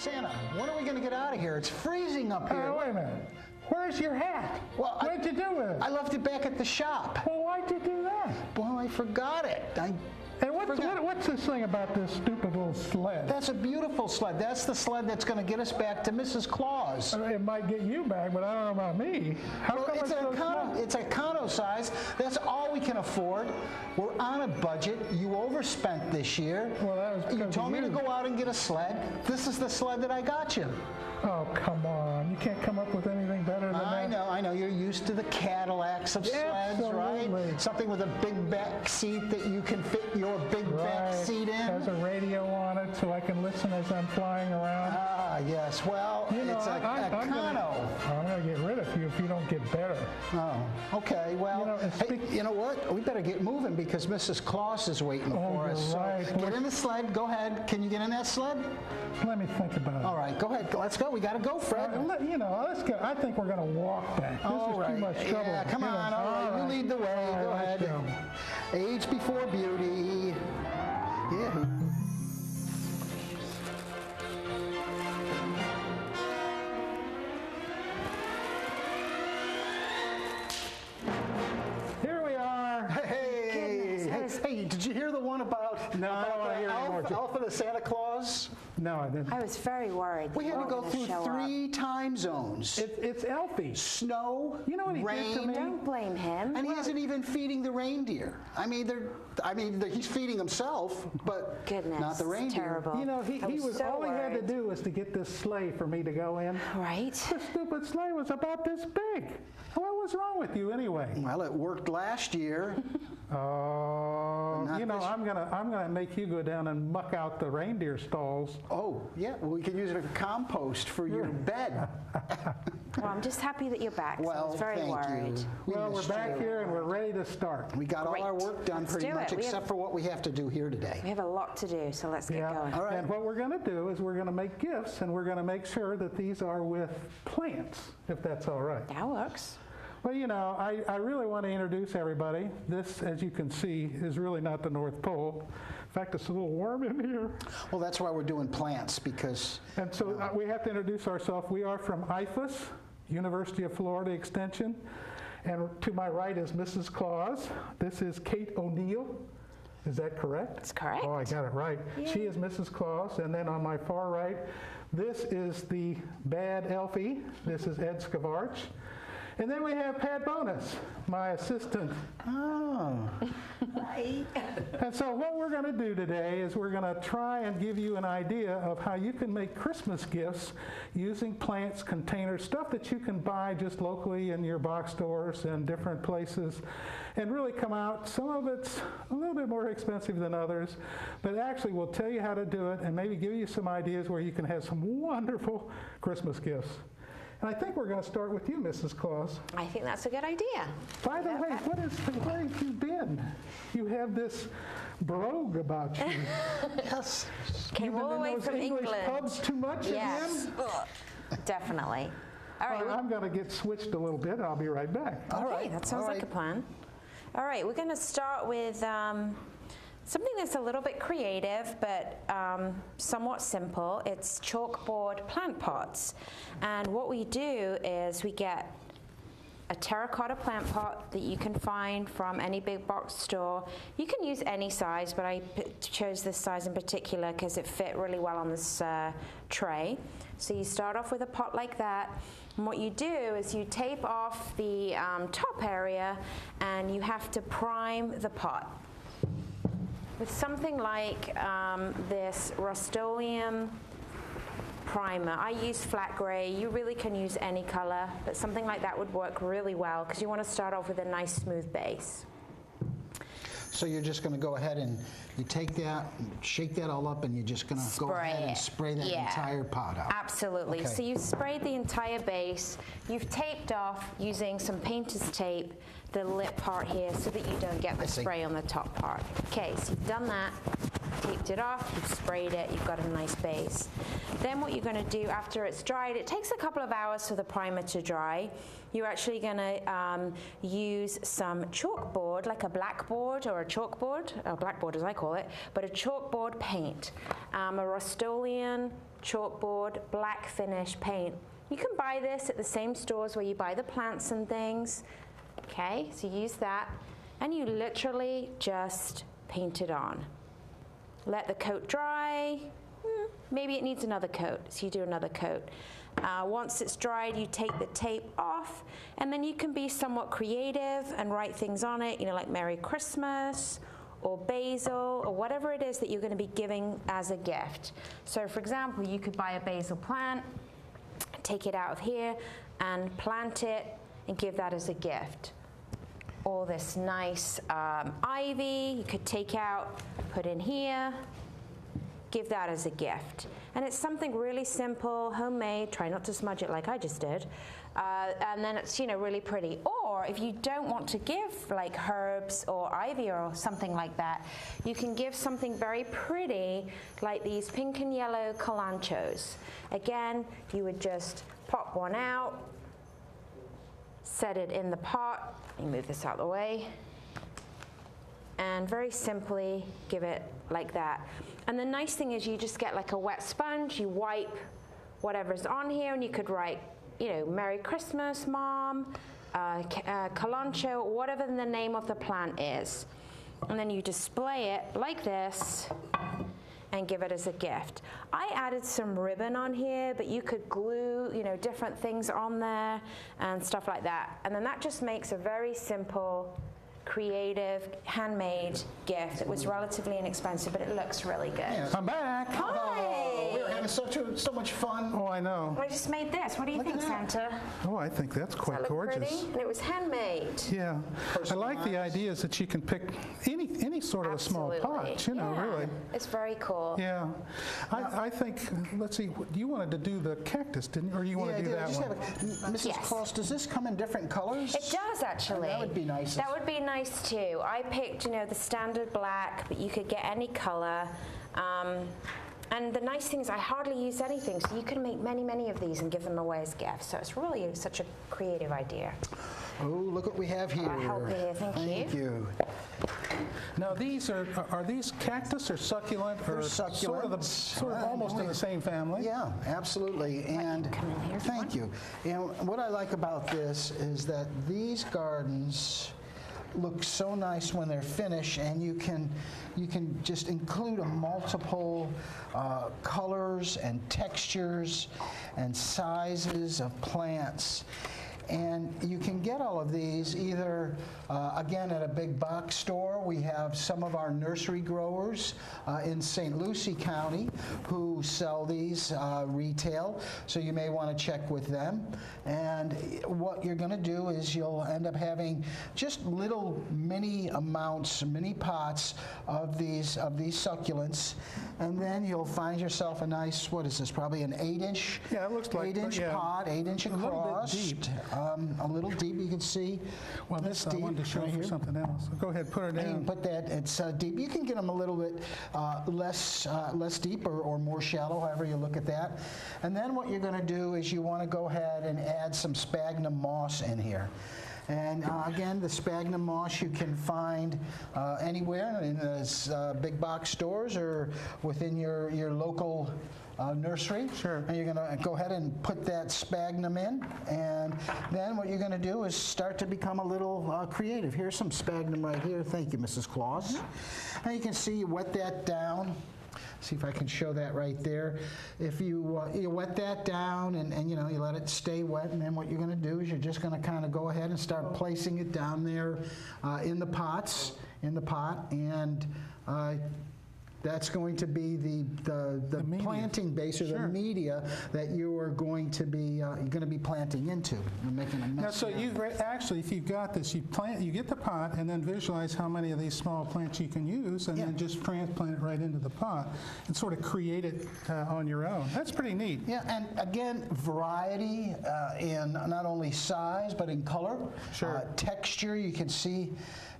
Santa, when are we going to get out of here? It's freezing up here. Wait a minute. Where's your hat? Well, What'd you do with it? I left it back at the shop. Well, why'd you do that? Well, I forgot it. And what's this thing about this stupid little sled? That's a beautiful sled. That's the sled that's going to get us back to Mrs. Claus. It might get you back, but I don't know about me. Well, it's a Econo size. That's all we can afford. We're on a budget. You overspent this year. Well, that was you told me to go out and get a sled. This is the sled that I got you. Oh, come on. You can't come up with anything better than that. I know. You're used to the Cadillacs of sleds, right? Something with a big back seat that you can fit your big back seat in. Has a radio on it so I can listen as I'm flying around. Ah, yes. Well, it's a Econo. I'm going to get rid of you if you don't get better. Oh, okay. Well, you know what? We better get moving because Mrs. Claus is waiting for us. Right. So get in the sled. Go ahead. Can you get in that sled? Let me think about it. All right. Go ahead. Let's go. We got to go, Fred. Let's go. I think we're going to walk back. This is too much trouble. Yeah, come on. All right. You lead the way. Go ahead. Age before beauty. Yeah. Here we are. Hey, did you hear the one about, no, I don't want to hear anymore. Elf and the Santa Claus? No, I didn't. I was very worried. We had to go through 3 time zones. It's Elfie. Snow, you know what he rain. did to me? Don't blame him. And he isn't even feeding the reindeer. He's feeding himself, but not the reindeer. Terrible. You know, all he had to do was to get this sleigh for me to go in. Right. The stupid sleigh was about this big. What was wrong with you anyway? Well, it worked last year. Oh, I'm gonna make you go down and muck out the reindeer stalls. Oh, yeah. Well, we can use it for compost for your bed. Well, I'm just happy that you're back. So I was very worried. Well, we're back here and we're ready to start. We got all our work done pretty much, except for what we have to do here today. We have a lot to do, so let's get going. All right. And what we're going to do is we're going to make gifts, and we're going to make sure that these are with plants, if that's all right. That works. Well, I really want to introduce everybody. This, as you can see, is really not the North Pole. In fact, it's a little warm in here. Well, that's why we're doing plants, because... And so we have to introduce ourselves. We are from IFAS, University of Florida Extension. And to my right is Mrs. Claus. This is Kate O'Neill. Is that correct? That's correct. Oh, I got it right. Yay. She is Mrs. Claus. And then on my far right, this is the bad Elfie. This is Ed Scavarch. And then we have Pat Bonus, my assistant. Oh. Right. And so what we're going to do today is we're going to try and give you an idea of how you can make Christmas gifts using plants, containers, stuff that you can buy just locally in your box stores and different places and really come out. Some of it's a little bit more expensive than others, but actually we'll tell you how to do it and maybe give you some ideas where you can have some wonderful Christmas gifts. And I think we're going to start with you, Mrs. Claus. I think that's a good idea. By the way, where have you been? You have this brogue about you. Yes. Came all the way from English England. Pubs too much yes. again? Definitely. All right. I'm going to get switched a little bit. I'll be right back. Okay, that sounds like a plan. All right, we're going to start with something that's a little bit creative, but somewhat simple. It's chalkboard plant pots. And what we do is we get a terracotta plant pot that you can find from any big box store. You can use any size, but I chose this size in particular because it fit really well on this tray. So you start off with a pot like that. And what you do is you tape off the top area and you have to prime the pot with something like this Rust-Oleum primer. I use flat gray. You really can use any color, but something like that would work really well because you want to start off with a nice smooth base. So you're just going to go ahead and you take that, shake that all up, and you're just going to go ahead and spray that entire pot out. Absolutely. Okay. So you've sprayed the entire base. You've taped off using some painter's tape the lip part here so that you don't get the spray on the top part. Okay, so you've done that, taped it off, you've sprayed it, you've got a nice base. Then what you're going to do after it's dried, it takes a couple of hours for the primer to dry. You're actually going to use some chalkboard, like a blackboard or a chalkboard, or blackboard as I call it, but a chalkboard paint, a Rust-Oleum chalkboard, black finish paint. You can buy this at the same stores where you buy the plants and things. Okay, so use that, and you literally just paint it on. Let the coat dry. Maybe it needs another coat, so you do another coat. Once it's dried, you take the tape off, and then you can be somewhat creative and write things on it, like Merry Christmas or basil or whatever it is that you're going to be giving as a gift. So for example, you could buy a basil plant, take it out of here and plant it and give that as a gift. Or this nice ivy you could take out, put in here, give that as a gift. And it's something really simple, homemade, try not to smudge it like I just did, and then it's really pretty. Or if you don't want to give like herbs or ivy or something like that, you can give something very pretty like these pink and yellow kalanchos. Again, you would just pop one out, set it in the pot. Let me move this out of the way. And very simply give it like that. And the nice thing is you just get like a wet sponge, you wipe whatever's on here, and you could write, Merry Christmas, Mom, Kalancho, whatever the name of the plant is. And then you display it like this and give it as a gift. I added some ribbon on here, but you could glue, different things on there and stuff like that. And then that just makes a very simple, creative, handmade gift. It was relatively inexpensive, but it looks really good. Yeah. I'm back. Hi! We were having so much fun. Oh, I know. I just made this. What do you think, Santa? Oh, I think that's Does quite that look gorgeous. pretty? And it was handmade. Yeah, I like the ideas that you can pick any sort of a small pot, Yeah. really. It's very cool. Yeah, I think, let's see, you wanted to do the cactus, didn't you? Or you want to do that one? Mrs. Yes. Claus, does this come in different colors? It does, actually. That would be nice. That would be nice, too. I picked, the standard black, but you could get any color. And the nice thing is I hardly use anything, so you can make many, many of these and give them away as gifts. So it's really such a creative idea. Oh, look what we have here. I'll help you here. Thank you. Now these are these cactus or succulent or sort of almost in the same family? Yeah, absolutely. And come in here, thank you. And what I like about this is that these gardens look so nice when they're finished, and you can just include a multiple colors and textures and sizes of plants. And you can get all of these either, again, at a big box store. We have some of our nursery growers in St. Lucie County who sell these retail, so you may want to check with them. And what you're going to do is you'll end up having just little mini pots of these succulents, and then you'll find yourself a nice, what is this, probably an 8-inch? Yeah, it looks like 8-inch pot, 8-inch across. A little bit deep. A little deep, you can see. Well, this I wanted to show right you here. something else. Go ahead, put it And you can down. put that, it's deep. You can get them a little bit less deep or more shallow, however you look at that. And then what you're going to do is you want to go ahead and add some sphagnum moss in here. And again, the sphagnum moss you can find anywhere in those big box stores or within your local nursery. Sure. And you're going to go ahead and put that sphagnum in, and then what you're going to do is start to become a little creative. Here's some sphagnum right here. Thank you, Mrs. Claus. And you can see you wet that down. See if I can show that right there. If you wet that down and you let it stay wet, and then what you're going to do is you're just going to kind of go ahead and start placing it down there in the pot, and that's going to be the planting base or the media that you are going to be planting into. You're making a mess. Now, so actually, if you've got this, you get the pot, and then visualize how many of these small plants you can use, and then just transplant it right into the pot, and sort of create it on your own. That's pretty neat. Yeah, and again, variety in not only size but in color, Sure. Texture. You can see,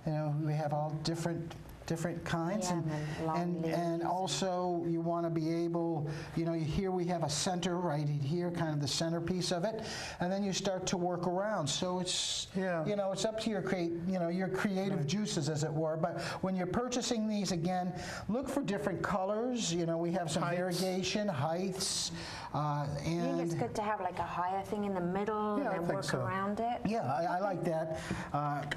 we have all different different kinds. Yeah, and long leaves. And also you want to be able, here we have a center right here, kind of the centerpiece of it, and then you start to work around. So it's, Yeah. it's up to your creative juices, as it were. But when you're purchasing these, again, look for different colors. We have some Heights. variegation, heights, I think it's and good to have like a higher thing in the middle Yeah, I and then think work so. around it. yeah, I like that.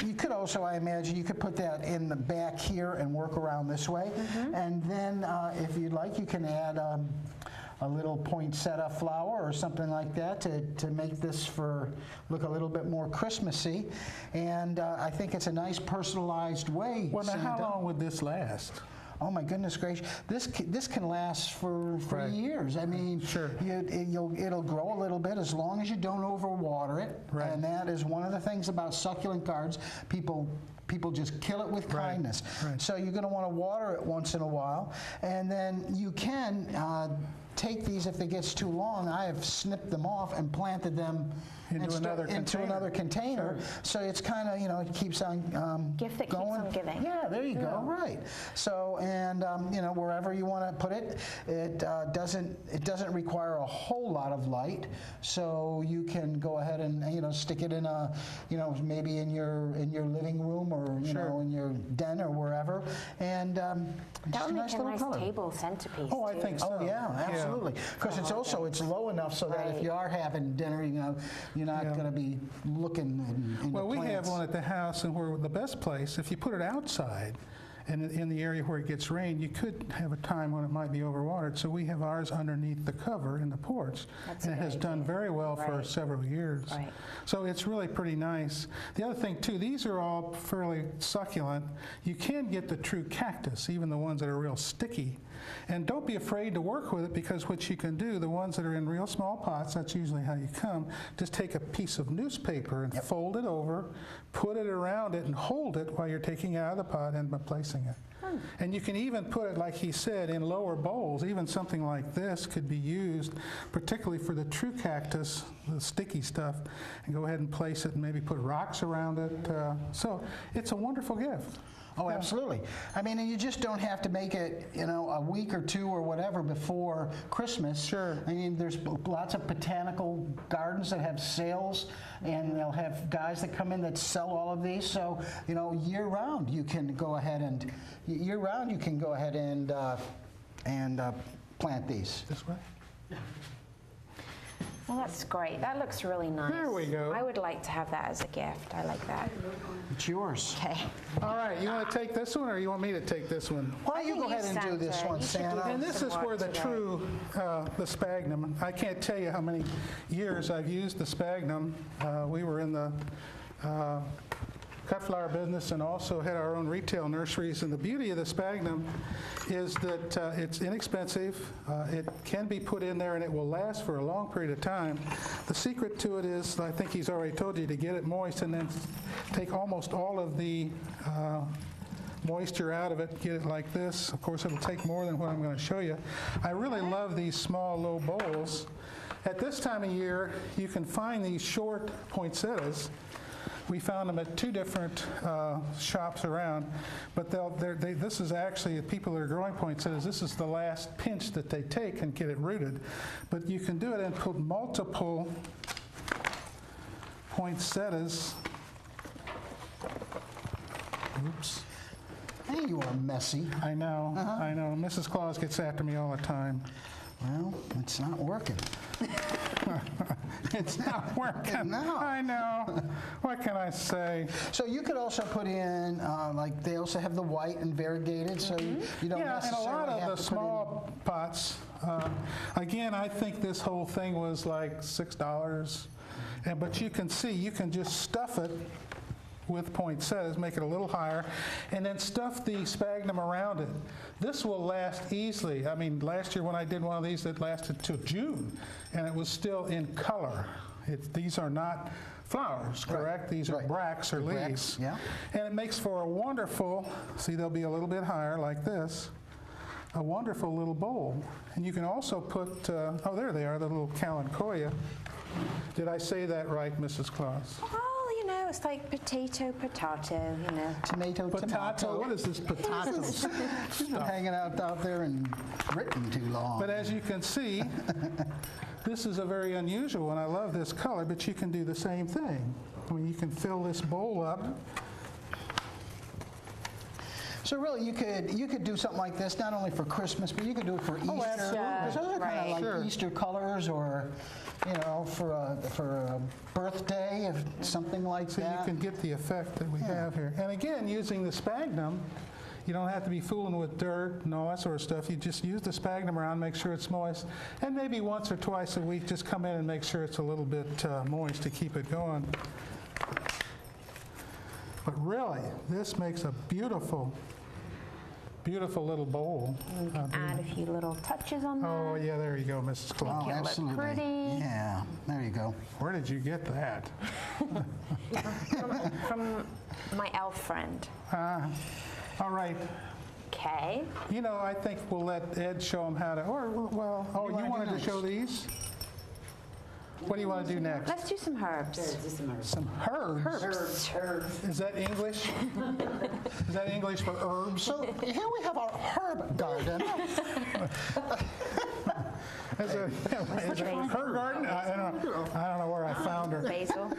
You could also, I imagine, you could put that in the back here and work around this way. And then, if you'd like, you can add a little poinsettia flower or something like that to make this look a little bit more Christmassy. And I think it's a nice personalized way. Well, now, how Santa. long would this last? Oh my goodness gracious! This can last for Right. years. I mean, Sure. it'll grow a little bit as long as you don't overwater it. Right. And that is one of the things about succulent gardens. People just kill it with Right. kindness. Right. So you're going to want to water it once in a while, and then you can take these if it gets too long. I have snipped them off and planted them Into another into container. another container. So it's kind of it keeps on Gift that keeps going. on giving. Yeah, there you go. Right. So and wherever you want to put it, it doesn't require a whole lot of light. So you can go ahead and stick it in a maybe in your living room or Sure. in your den or wherever, and That just would a make a little nice color. table centerpiece. Oh, I too. think so. Oh yeah, absolutely. Because it's low enough so that if Right. you are having dinner, you're not Yeah. going to be looking in Well, we have plants. one at the house, and we're the best place. If you put it outside, and in the area where it gets rain, you could have a time when it might be overwatered. So we have ours underneath the cover in the porch, That's and a it has good done idea. very well for Right. several years. Right. So it's really pretty nice. The other thing too, these are all fairly succulent. You can get the true cactus, even the ones that are real sticky. And don't be afraid to work with it, because what you can do, the ones that are in real small pots, that's usually how you come, just take a piece of newspaper and fold it over, put it around it, and hold it while you're taking it out of the pot and placing it. And you can even put it, like he said, in lower bowls. Even something like this could be used, particularly for the true cactus, the sticky stuff, and go ahead and place it and maybe put rocks around it. So it's a wonderful gift. Oh, absolutely. I mean, and you just don't have to make it, a week or two or whatever before Christmas. Sure. I mean, there's lots of botanical gardens that have sales, and they'll have guys that come in that sell all of these. So, year round, you can go ahead and plant these. This way? Well, that's great. That looks really nice. There we go. I would like to have that as a gift. I like that. It's yours. Okay. All right, you want to take this one, or you want me to take this one? Why don't you go ahead and do this one, You should do Santa? that. And this is Some where the work today. true, the sphagnum, I can't tell you how many years I've used the sphagnum. We were in the cut flower business and also had our own retail nurseries. And the beauty of the sphagnum is that it's inexpensive. It can be put in there and it will last for a long period of time. The secret to it is, I think he's already told you, to get it moist and then take almost all of the moisture out of it, get it like this. Of course, it'll take more than what I'm going to show you. I really love these small, low bowls. At this time of year, you can find these short poinsettias. We found them at two different shops around, but this is actually, the people that are growing poinsettias, this is the last pinch that they take and get it rooted. But you can do it and put multiple poinsettias. Oops. Hey, you are messy. I know. Mrs. Claus gets after me all the time. Well, it's not working. It's not working. No. I know. What can I say? So you could also put in, like they also have the white and variegated, so you don't Yeah, and a necessarily lot of have the to small pots, again, I think this whole thing was like $6. But you can see, you can just stuff it with poinsettias, make it a little higher, and then stuff the sphagnum around it. This will last easily. I mean, last year when I did one of these, it lasted till June, and it was still in color. These are not flowers, correct? These are right. bracts or leaves. Bracts, yeah. And it makes for a wonderful, see, they'll be a little bit higher like this, a wonderful little bowl. And you can also put, oh, there they are, the little kalanchoe. Did I say that right, Mrs. Claus? Well, you know, it's like potato, you know. Tomato, Potato. tomato. What is this potato? She's been hanging out there in Britain too long. But as you can see, this is a very unusual one. I love this color, but you can do the same thing. I mean, you can fill this bowl up. So really, you could do something like this not only for Christmas, but you could do it for Easter. absolutely. Because those are kind of like Sure. Easter colors, or for a birthday, if something like So you that. can get the effect that we have here. And again, using the sphagnum, you don't have to be fooling with dirt and all that sort of stuff. You just use the sphagnum around, make sure it's moist, and maybe once or twice a week, just come in and make sure it's a little bit moist to keep it going. But really, this makes a beautiful, beautiful little bowl. You can add a few little touches on there. Oh, yeah, there you go, Mrs. Clark. Oh, it look absolutely. pretty. Yeah, there you go. Where did you get that? From my elf friend. All right. Okay. You know, I think we'll let Ed show them how to, oh, you wanna do wanted to next? show these? What do you want to do next? Let's do some herbs. Some herbs. Is that English? Is that English for herbs? So here we have our herb garden. Is it her garden? I don't know where I found her. Basil.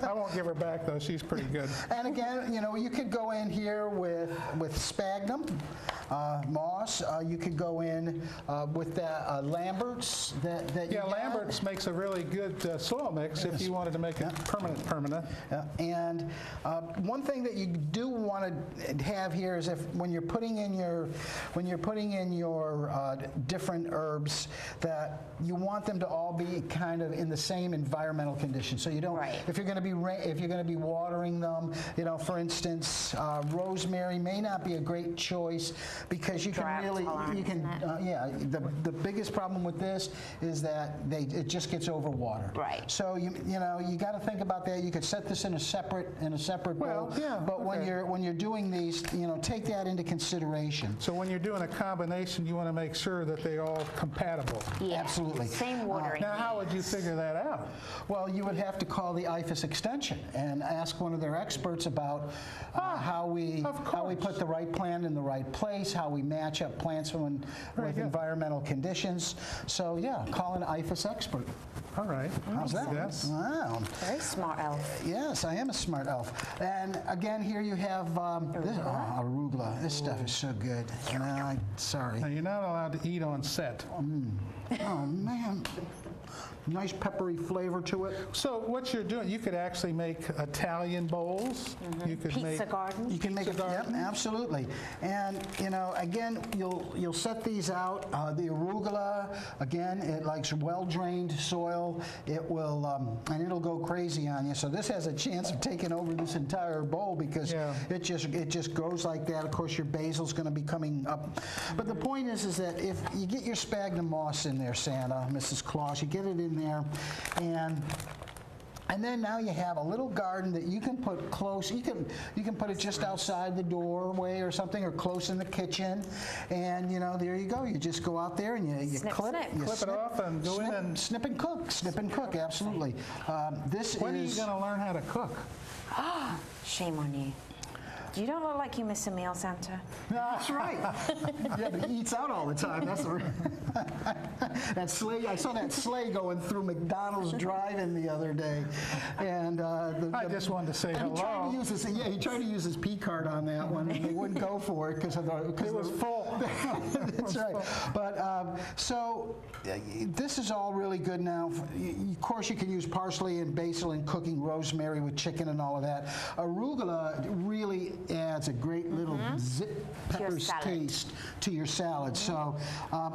I won't give her back, though. She's pretty good. And again, you could go in here with sphagnum, moss. You could go in with that Lambert's that you Yeah, have. Lambert's makes a really good soil mix if you wanted to make it permanent. And one thing that you do want to have here is when you're putting in your different herbs, that you want them to all be kind of in the same environmental conditions. So you don't, Right. if you're going to be watering them, for instance, rosemary may not be a great choice because you Drought can tolerant, isn't it? the biggest problem with this is that it just gets overwatered. Right. So you got to think about that. You could set this in a separate Well, bowl. yeah, But okay. when you're doing these, take that into consideration. So when you're doing a combination, you want to make sure that they're all compatible. Yeah. Absolutely. Same watering. Now, how would you figure that out? Well, you would have to call the IFAS extension and ask one of their experts about how we put the right plant in the right place, how we match up plants with good. environmental conditions. So yeah, call an IFAS expert. All right. How's that? Yes. Wow. Very smart elf. Yes, I am a smart elf. And again, here you have this, arugula. This stuff is so good. Sorry. Now, you're not allowed to eat on set. Oh man, nice peppery flavor to it. So what you're doing, you could actually make Italian bowls. You could Pizza make garden. You can make it. Pizza Yep, garden. absolutely. And again, you'll set these out. The arugula, again, it likes well-drained soil. It will and it'll go crazy on you. So this has a chance of taking over this entire bowl because Yeah. it just goes like that. Of course, your basil's going to be coming up. But the point is that if you get your sphagnum moss in there, Santa, Mrs. Claus, you get it in there, and then now you have a little garden that you can put close. You can put it just outside the doorway or something, or close in the kitchen, and there you go. You just go out there and you Snip, clip, snip. you Clip it off and go in and- snip and cook, absolutely. When are you going to learn how to cook? Shame on you. You don't look like you miss a meal, Santa. That's right. Yeah, but he eats out all the time. That's that sleigh. I saw that sleigh going through McDonald's drive-in the other day, and I just wanted to say he tried hello. to use his he tried to use his P card on that one, and they wouldn't go for it because It was full. That's right. But so this is all really good now. Of course, you can use parsley and basil in cooking, rosemary with chicken and all of that. Arugula really adds a great little zip peppers salad. taste to your salad. So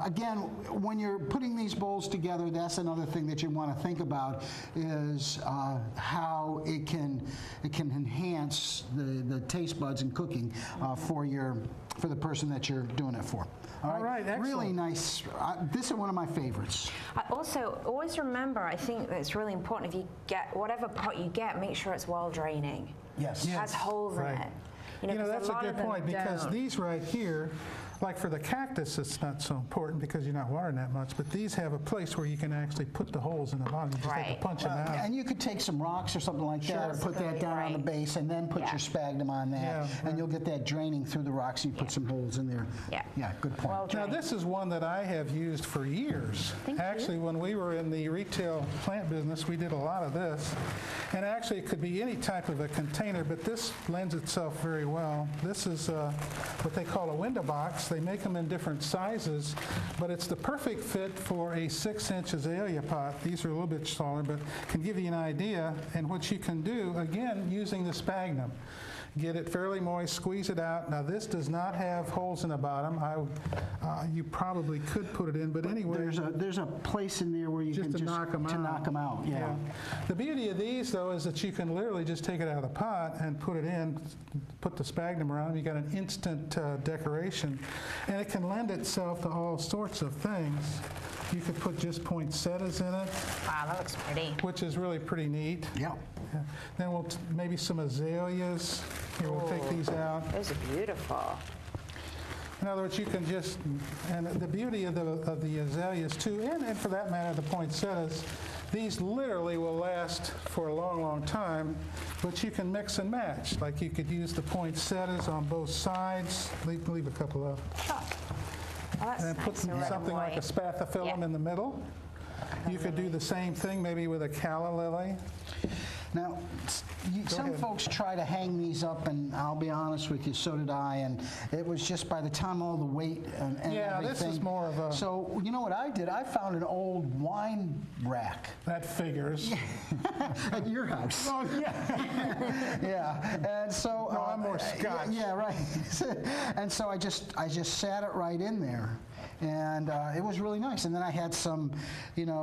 again, when you're putting these bowls together, that's another thing that you want to think about is how it can enhance the taste buds in cooking for the person that you're doing it for. All right, excellent. Really nice. This is one of my favorites. I also always remember, I think that it's really important if you get whatever pot you get, make sure it's well draining. Yes. Has holes in Right. it. 'cause That's a lot good of them point because don't. these right here like for the cactus, it's not so important because you're not watering that much, but these have a place where you can actually put the holes in the bottom. You just have Right. to punch them out. And you could take some rocks or something like that, or put that down on the Right. base, and then put Yeah. your sphagnum on that, Yeah, and you'll get that draining through the rocks. And you put some holes in there. Yeah. Yeah, good point. Well Now, drained. this is one that I have used for years. Thank you. Actually, when we were in the retail plant business, we did a lot of this. And actually, it could be any type of a container, but this lends itself very well. This is what they call a window box. They make them in different sizes, but it's the perfect fit for a 6-inch azalea pot. These are a little bit smaller, but can give you an idea. And what you can do, again, using the sphagnum. Get it fairly moist, squeeze it out. Now, this does not have holes in the bottom. You probably could put it in, but anyway. There's a place in there where you Just can to knock 'em out. knock 'em out. Yeah. The beauty of these, though, is that you can literally just take it out of the pot and put it in, put the sphagnum around it. You got an instant decoration, and it can lend itself to all sorts of things. You could put just poinsettias in it, Wow, that looks pretty. which is really pretty neat. Yeah. Yeah. Then we'll maybe some azaleas. Here, we'll take these out. Those are beautiful. In other words, you can just, and the beauty of the azaleas too, and for that matter, the poinsettias, these literally will last for a long, long time, but you can mix and match. Like you could use the poinsettias on both sides, leave a couple of, Sure. Well, that's and nice. put So red and something like a white. spathiphyllum Yeah. in the middle. You could do the same thing maybe with a calla lily. Now, some ahead. folks try to hang these up, and I'll be honest with you, so did I. And it was just by the time all the weight and Yeah, everything. this is more of a- So you know what I did? I found an old wine rack That figures. at your house. Oh, yeah. Yeah, and so No, I'm more Scotch. Yeah, right. And so I just sat it right in there, and it was really nice. And then I had some,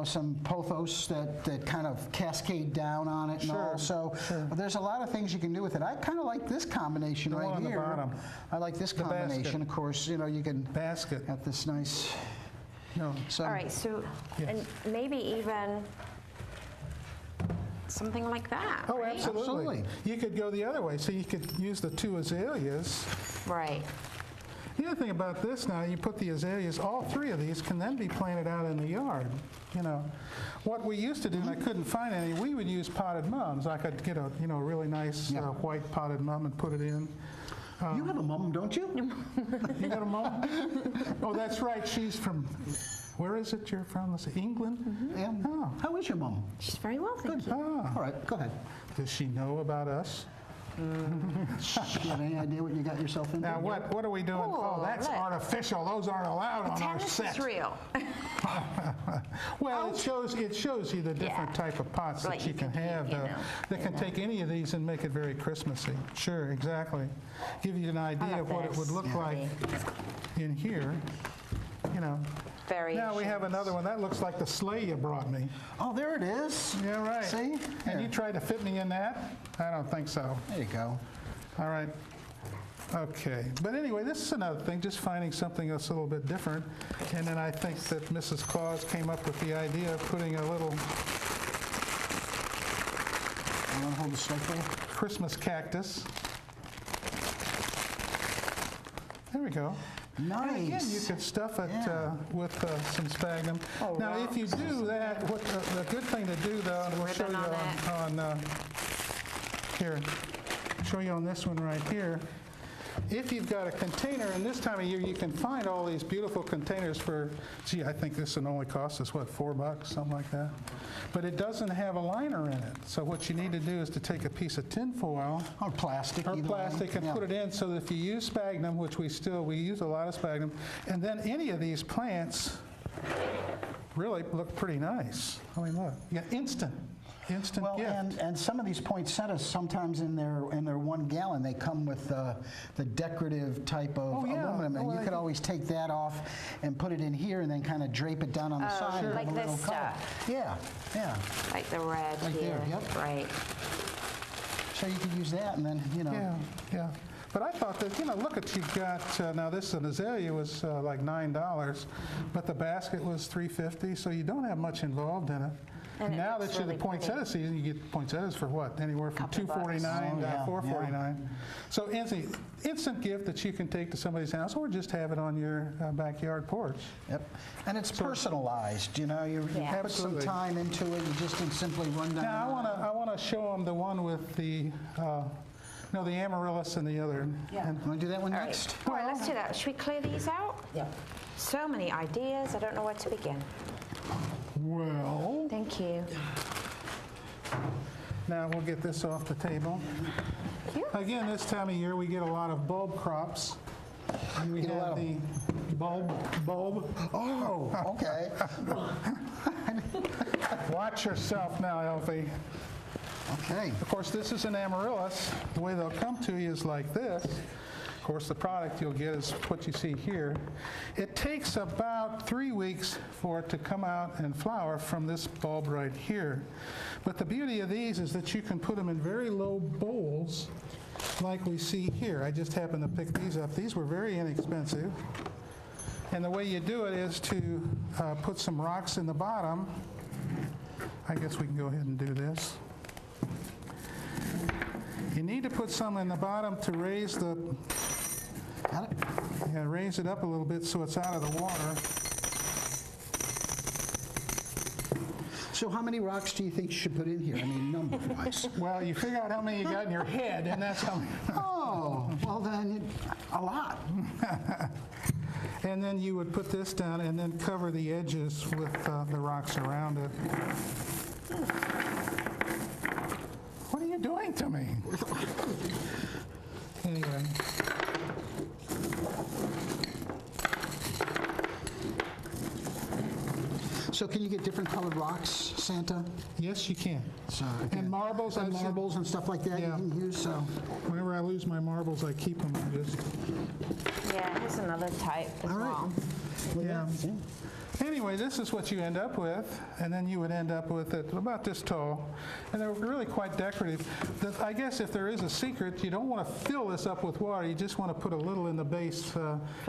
some pothos that kind of cascade down on it and all. So there's a lot of things you can do with it. I kind of like this combination one right on the here. bottom. I like this The basket. combination. Of course, you can Basket. have this nice. No. So All right, so Yes. and maybe even something like that. Oh, right? absolutely. You could go the other way. So you could use the 2 azaleas. Right. The other thing about this now, you put the azaleas, all 3 of these can then be planted out in the yard. What we used to do, and I couldn't find any, we would use potted mums. I could get a really nice Yeah. white potted mum and put it in. you have a mum, don't you? You got a mum? Oh, that's right. She's from, where is it you're from? Let's see, England? Yeah. Oh. How is your mum? She's very well, thank you. Ah. All right, go ahead. Does she know about us? Do you have any idea what you got yourself into? Now, what are we doing? Oh, Oh, that's look. artificial. Those aren't allowed on our Tennis set. is real. Well, it shows you the different Yeah. type of pots Like that you you can can keep, have, you though. know, That can take any of these and make it very Christmassy. Sure, exactly. Give you an idea love of what it would this. look like in here. Very. Now we have another one. That looks like the sleigh you brought me. Oh, there it is. Yeah, right. See? And you Here. tried to fit me in that? I don't think so. There you go. All right. Okay. But anyway, this is another thing, just finding something that's a little bit different. And then I think that Mrs. Claus came up with the idea of putting a little I want to hold the stick for you. Christmas cactus. There we go. Nice. And again, you could stuff it Yeah. with some sphagnum. Now, if you do that, what the good thing to do, though, and we'll show you ribbon on here, show you on this one right here. If you've got a container, and this time of year you can find all these beautiful containers for, gee, I think this one only costs us, what, $4, something like that? But it doesn't have a liner in it. So what you need to do is to take a piece of tin foil Or plastic. or either way. plastic and Yeah. put it in so that if you use sphagnum, which we use a lot of sphagnum, and then any of these plants really look pretty nice. I mean, look, you got instant Well, gift. and some of these poinsettias, sometimes in their 1 gallon, they come with the decorative type of Oh, yeah. aluminum, and Well, you I could think- always take that off and put it in here, and then kind of drape it down on the side. and like have a this little color. Yeah, yeah. Like the red Right here. there, yep. Right. So you could use that, and then Yeah. But I thought that, look at, you've got, now this an azalea was like $9, but the basket was $3.50, so you don't have much involved in it. And it Now looks that you're really the poinsettia pretty. season, you get poinsettias for what? Anywhere from Couple bucks. $2.49 Oh, to yeah, $4.49. So it's an instant gift that you can take to somebody's house or just have it on your backyard porch. Yep. And it's personalized, you know, you Yeah. put some Absolutely. time into it, you just can simply run down. Now, I want to show them the one with the, the amaryllis and the other. Yeah. And- Want to do that one All right. next? All right, let's do that. Should we clear these out? Yeah. So many ideas. I don't know where to begin. well, Thank you. now we'll get this off the table. you. Again, this time of year, we get a lot of bulb crops. And we Get a lot have of- the bulb. Oh, okay. Watch yourself now, Elfie. Okay. Of course, this is an amaryllis. The way they'll come to you is like this. Of course, the product you'll get is what you see here. It takes about 3 weeks for it to come out and flower from this bulb right here. But the beauty of these is that you can put them in very low bowls like we see here. I just happened to pick these up. These were very inexpensive. And the way you do it is to put some rocks in the bottom. I guess we can go ahead and do this. You need to put some in the bottom to raise the, Got it? raise it up a little bit so it's out of the water. So how many rocks do you think you should put in here? I mean, number-wise. Well, you figure out how many you got in your head, and that's how many. Oh, well then, a lot. And then you would put this down and then cover the edges with the rocks around it. What are you doing to me? Anyway. So can you get different colored rocks, Santa? Yes, you can. So, And marbles, and I've said- marbles and stuff like that Yeah. you can use, so. Whenever I lose my marbles, I keep them. Just, Yeah, here's another type as All right. well. yeah. Anyway, this is what you end up with, and then you would end up with it about this tall, and they're really quite decorative. I guess if there is a secret, you don't want to fill this up with water. You just want to put a little in the base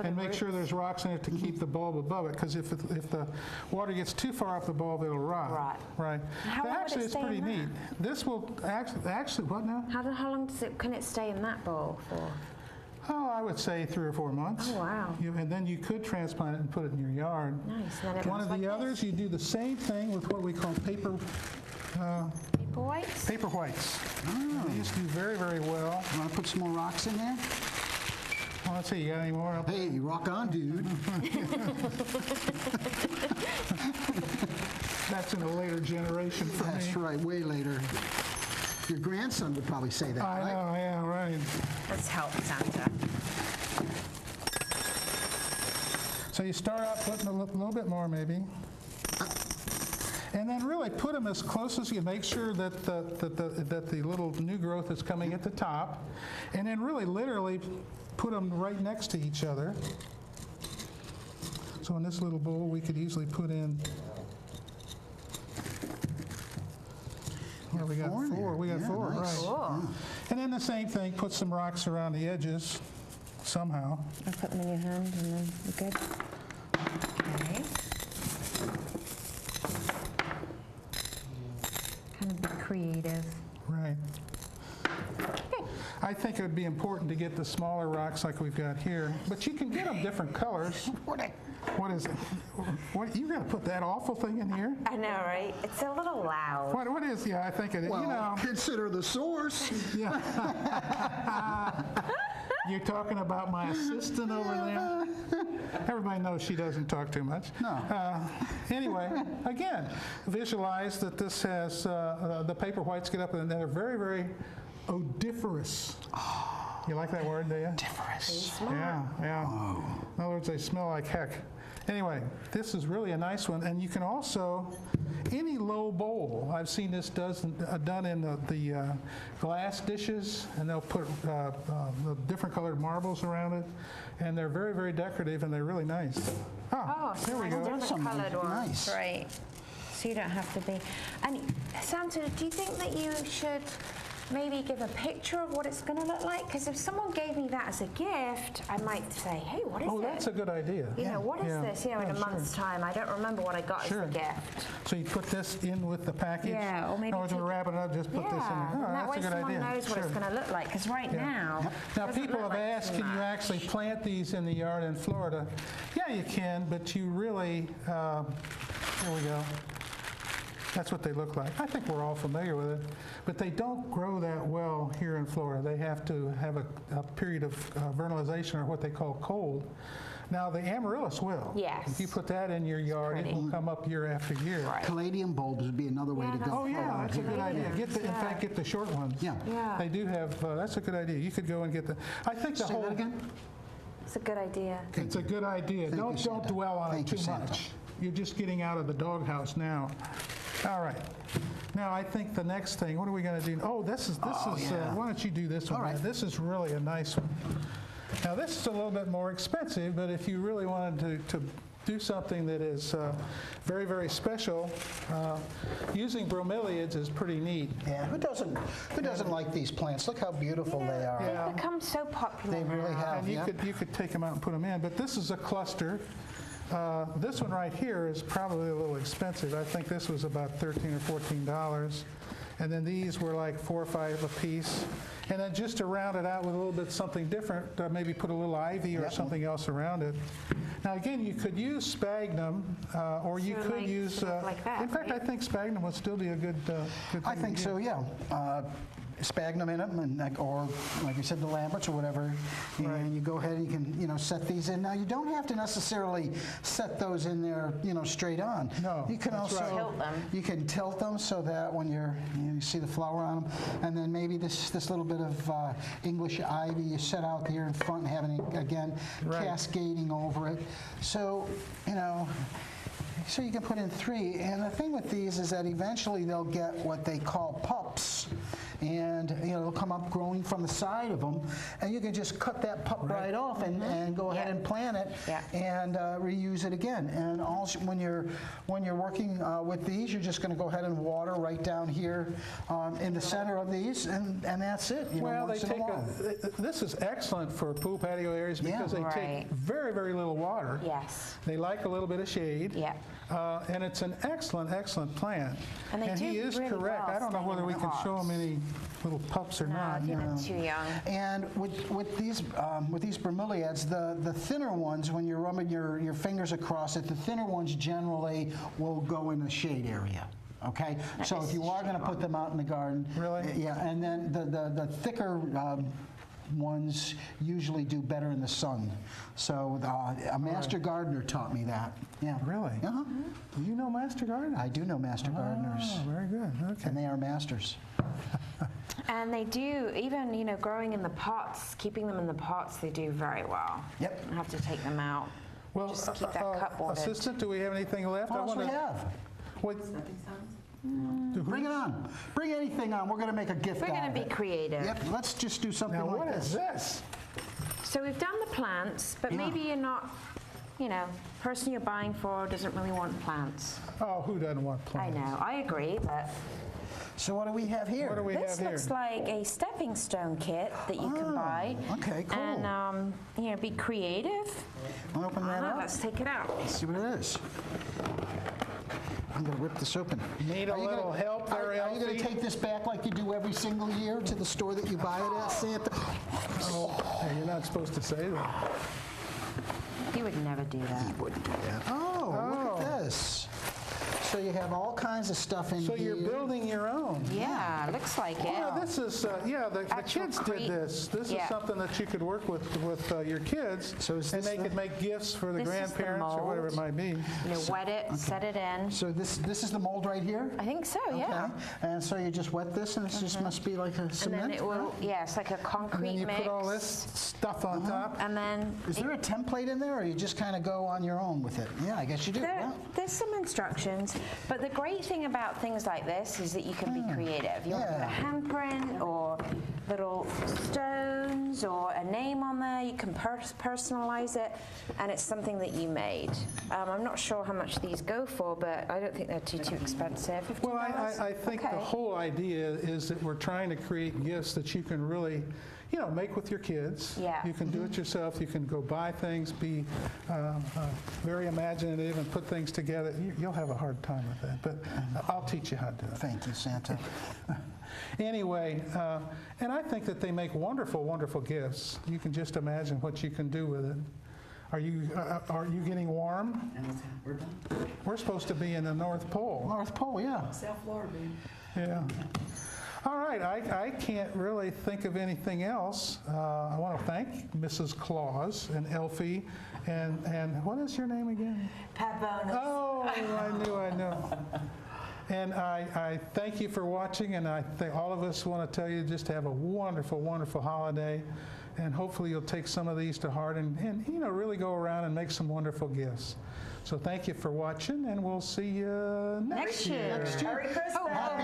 and make sure there's rocks in it to keep the bulb above it, because if the water gets too far up the bulb, it'll rot. Rot. Right. How long would Actually, it it's stay pretty in neat. This will actually what now? How long can it stay in that bowl for? Oh, I would say 3 or 4 months. Oh, wow. And then you could transplant it and put it in your yard. Nice. And then it One looks of like the this. others, you do the same thing with what we call paper Paper whites? paper whites. These do very, very well. Want to put some more rocks in there? Well, let's see, you got any more? Hey, rock on, dude. That's in a later generation for me. That's right, way later. Your grandson would probably say that, I right? know, yeah, right. Let's help Santa. So you start out putting a little bit more, maybe. And then really put them as close as you can. Make sure that the little new growth is coming at the top. And then really literally put them right next to each other. So in this little bowl, we could easily put in, well, we got four in four. there. We got Yeah, four, nice. right. Cool. And then the same thing, put some rocks around the edges somehow. I'll put them in your hand and then you're good. Okay. Kind of be creative. Right. I think it would be important to get the smaller rocks like we've got here, but you can get them different colors. What is it? What, you got to put that awful thing in here? I know, right? It's a little loud. What is? Yeah, I think it. Well, You know, consider the source. yeah. You're talking about my assistant over there. Everybody knows she doesn't talk too much. No. Anyway, again, visualize that this has the paper whites get up and they're very, very odoriferous. You like that word, do you? Difference. Yeah, yeah. In other words, they smell like heck. Anyway, this is really a nice one, and you can also, any low bowl, I've seen this done in the glass dishes, and they'll put the different colored marbles around it, and they're very, very decorative, and they're really nice. Oh, so here we nice go. different Some coloured ones. nice. Right. So you don't have to be. And Santa, do you think that you should maybe give a picture of what it's going to look like? Because if someone gave me that as a gift, I might say, hey, what is Oh, it? that's a good idea. You know, what is Yeah. this? You know, in Yeah, a month's time. I don't remember what I got Sure. as the gift. So you put this in with the package? Yeah, or maybe to take- wrap it up, just put this in there. Yeah, Oh, and that that's way a good someone idea. knows what it's Sure. going to look like. Because right Yeah. now, Now, doesn't people look have like asked, too can you much. actually plant these in the yard in Florida? Yeah, you can, but you really, there we go. That's what they look like. I think we're all familiar with it, but they don't grow that well here in Florida. They have to have a period of vernalization, or what they call cold. Now, the amaryllis will. Yes. If you put that in your yard, it pretty. will come up year after year. Right. Caladium bulbs would be another way Yeah, to that's go. Oh, yeah, that's a good idea. Get the, in Yeah. fact, get the short ones. Yeah. Yeah. They do have, that's a good idea. You could go and get the, I think the Say whole. that again? It's a good idea. It's a good idea. Thank you, Don't Santa. dwell on Thank it you, too Santa. much. You're just getting out of the doghouse now. All right. Now, I think the next thing, what are we going to do? Oh, this is. yeah. Why don't you do this one? All right. This is really a nice one. Now, this is a little bit more expensive, but if you really wanted to do something that is very, very special, using bromeliads is pretty neat. Yeah, who doesn't like these plants? Look how beautiful they are. Yeah. They've become so popular They really now. have. And you could take them out and put them in, but this is a cluster. This one right here is probably a little expensive. I think this was about $13 or $14. And then these were like 4 or 5 a piece. And then just to round it out with a little bit something different, maybe put a little ivy or Yep. something else around it. Now again, you could use sphagnum, or you So, could like, use. sort of like that, in fact, right? I think sphagnum would still be a good. Good I thing think to so, use. yeah. Sphagnum in them, and or like you said, the Lamberts or whatever, and you go ahead and you can set these in. Now you don't have to necessarily set those in there straight on. No, you can that's also right. Tilt them. You can tilt them so that when you see the flower on them, and then maybe this little bit of English ivy you set out here in front and having it again Right. cascading over it. So So you can put in 3, and the thing with these is that eventually they'll get what they call pups, and they'll come up growing from the side of them, and you can just cut that pup right off and go ahead Yeah. and plant it Yeah. and reuse it again. And when you're working with these, you're just going to go ahead and water right down here in the center of these, and that's it. Well, they once in a take while. this is excellent for pool patio areas because they Right. take very, very little water. Yes. They like a little bit of shade. Yeah. And it's an excellent, excellent plant. And they he do is really correct. well I don't know staying whether in we the can show pots. them any little pups or No, not. I think they're too young. And with these bromeliads, the thinner ones, when you're rubbing your fingers across it, the thinner ones generally will go in the shade area. Okay, so if you are going to put them out in the garden, Really? yeah, and then the thicker ones usually do better in the sun. So a master gardener taught me that. Yeah. Really? Uh-huh. Do you know Master Gardener? I do know master gardeners, Oh, very good. Okay. and they are masters. And they do, even, growing in the pots, keeping them in the pots, they do very well. Yep. I have to take them out. Well, Just keep that cup watered. assistant, do we have anything left? What else we have? What, Bring it on. Bring anything on. We're going to make a gift We're out going of to be it. creative. Yep, let's just do something now, like what this. is this? So we've done the plants, but Yeah. maybe you're not, person you're buying for doesn't really want plants. Oh, who doesn't want I plants? know, I agree, but So what do we have here? What do we this have here? looks like a stepping stone kit that you can buy. okay, cool. And, be creative. Wanna open that up? Let's take it out. Let's see what it is. I'm going to rip this open. Need a Are you little gonna- help there, Are you going Elsie? to take this back like you do every single year to the store that you buy it at, Santa? Oh, hey, you're not supposed to say that. You would never do that. Wouldn't do that. Oh, look at this. So you have all kinds of stuff in So here. you're building your own. Yeah, looks like it. Yeah, this is, the Actual kids did this. This yeah. is something that you could work with your kids, So is and this they the- could make gifts for the This is the grandparents or whatever it mold. might be. Wet it, set it in. So this is the mold right here? I think so, yeah. Okay. And so you just wet this, and it just must be like a And cement? then it will, yeah, it's like a And concrete then you mix. put all this stuff on top. And then Is there a template in there, or you just kind of go on your own with it? Yeah, I guess you do. Yeah. there's some instructions. But the great thing about things like this is that you can be creative. You want to put a handprint or little stones or a name on there. You can personalize it, and it's something that you made. I'm not sure how much these go for, but I don't think they're too expensive. Well, I think the whole idea is that we're trying to create gifts that you can really, make with your kids. Yeah. You can do it yourself. You can go buy things, be very imaginative, and put things together. You'll have a hard time with that, but I'll teach you how to do it. Thank you, Santa. Anyway, and I think that they make wonderful, wonderful gifts. You can just imagine what you can do with it. Are you getting warm? We're done. We're supposed to be in the North Pole. North Pole, yeah. South Florida. Yeah. All right, I can't really think of anything else. I want to thank Mrs. Claus and Elfie, and what is your name again? Pat Bonus. Oh, I knew. And I thank you for watching, and I think all of us want to tell you just to have a wonderful, wonderful holiday, and hopefully you'll take some of these to heart and really go around and make some wonderful gifts. So thank you for watching, and we'll see you next year. Merry Christmas. Happy